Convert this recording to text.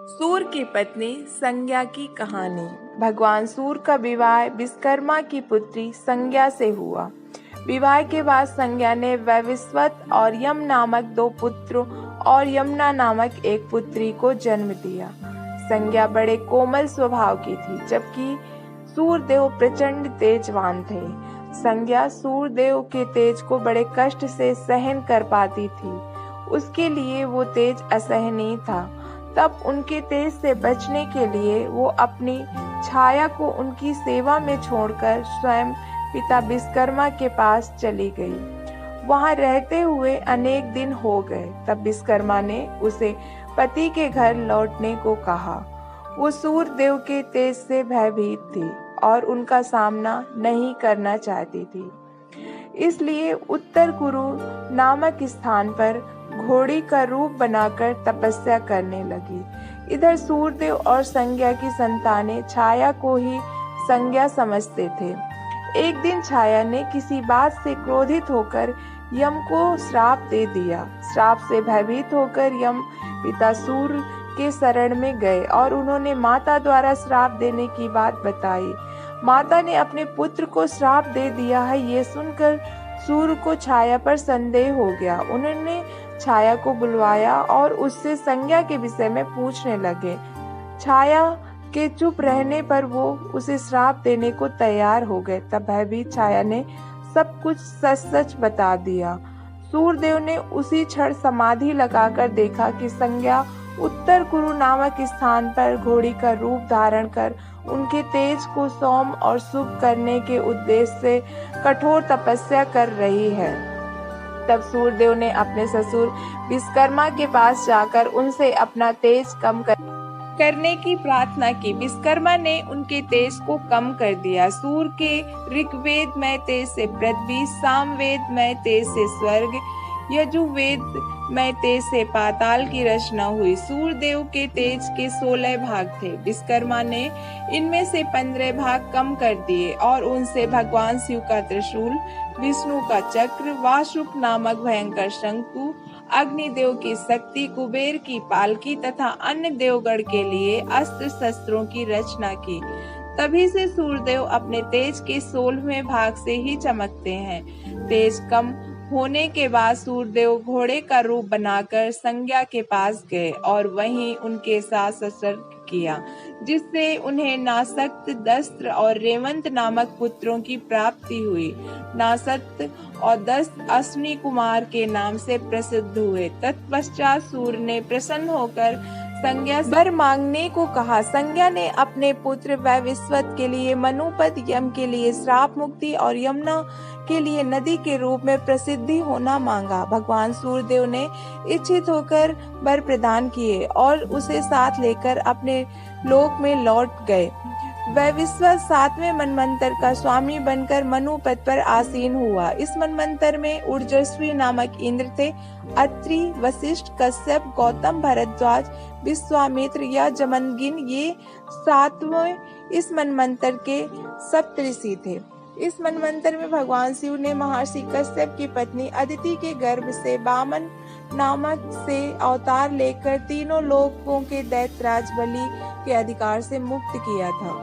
सूर की पत्नी संज्ञा की कहानी। भगवान सूर का विवाह विश्वकर्मा की पुत्री संज्ञा से हुआ। विवाह के बाद संज्ञा ने वैवस्वत और यम नामक 2 पुत्रों और यमुना नामक एक पुत्री को जन्म दिया। संज्ञा बड़े कोमल स्वभाव की थी, जबकि सूरदेव प्रचंड तेजवान थे। संज्ञा सूरदेव के तेज को बड़े कष्ट से सहन कर पाती थी। उसके लिए वो तेज असहनीय था। तब उनके तेज से बचने के लिए वो अपनी छाया को उनकी सेवा में छोड़कर स्वयं पिता विश्वकर्मा के पास चली गई। वहां रहते हुए अनेक दिन हो गए। तब विश्वकर्मा ने उसे पति के घर लौटने को कहा। वो सूरदेव के तेज से भयभीत थी और उनका सामना नहीं करना चाहती थी। इसलिए उत्तर कुरु नामक स्थान पर घोड़ी का रूप बनाकर तपस्या करने लगी। इधर सूरदेव और संज्ञा की संतानें छाया को ही संज्ञा समझते थे। एक दिन छाया ने किसी बात से क्रोधित होकर यम को श्राप दे दिया। श्राप से भयभीत होकर यम पिता सूर्य के शरण में गए और उन्होंने माता द्वारा श्राप देने की बात बताई। माता ने अपने पुत्र को श्राप दे दिया है, ये सुनकर सूर्य को छाया पर संदेह हो गया। उन्होंने छाया को बुलवाया और उससे संज्ञा के विषय में पूछने लगे। छाया के चुप रहने पर वो उसे श्राप देने को तैयार हो गए। तब भयभीत छाया ने सब कुछ सच सच बता दिया। सूरदेव ने उसी क्षण समाधि लगाकर देखा कि संज्ञा उत्तर कुरु नामक स्थान पर घोड़ी का रूप धारण कर उनके तेज को सौम और शुभ करने के उद्देश्य से कठोर तपस्या कर रही है। तब सूरदेव ने अपने ससुर विश्वकर्मा के पास जाकर उनसे अपना तेज कम करने की प्रार्थना की। विश्वकर्मा ने उनके तेज को कम कर दिया। सूर्य के ऋग्वेद में तेज से पृथ्वी, सामवेद में तेज से स्वर्ग, यजुर्वेद में तेज से पाताल की रचना हुई। सूरदेव के तेज के 16 भाग थे। विश्वकर्मा ने इनमें से 15 भाग कम कर दिए और उनसे भगवान शिव का त्रिशूल, विष्णु का चक्र, वासुक नामक भयंकर शंकु, अग्निदेव की शक्ति, कुबेर की पालकी तथा अन्य देवगण के लिए अस्त्र शस्त्रों की रचना की। तभी से सूरदेव अपने तेज के 16वें भाग से ही चमकते हैं। तेज कम होने के बाद सूरदेव घोड़े का रूप बनाकर संज्ञा के पास गए और वहीं उनके साथ संसर्ग किया, जिससे उन्हें नासक्त, दस्त्र और रेवंत नामक पुत्रों की प्राप्ति हुई। नासक्त और दस्त अश्विनी कुमार के नाम से प्रसिद्ध हुए। तत्पश्चात सूर्य ने प्रसन्न होकर संज्ञा से वर मांगने को कहा। संज्ञा ने अपने पुत्र वैवस्वत के लिए मनुपद, यम के लिए श्राप मुक्ति और यमुना के लिए नदी के रूप में प्रसिद्धि होना मांगा। भगवान सूर्यदेव ने इच्छित होकर वर प्रदान किए और उसे साथ लेकर अपने लोक में लौट गए। वैवस्वत 7वें मनवंतर का स्वामी बनकर मनुपद पर आसीन हुआ। इस मनवंतर में ऊर्जस्वी नामक इंद्र थे। अत्रि, वशिष्ठ, कश्यप, गौतम, भरद्वाज, विश्वामित्र या जमदग्नि ये 7वें इस मनवंतर के सप्तऋषि थे। इस मनवंतर में भगवान शिव ने महर्षि कश्यप की पत्नी अदिति के गर्भ से वामन नामक से अवतार लेकर तीनों लोकों के दैत्यराज बलि के अधिकार से मुक्त किया था।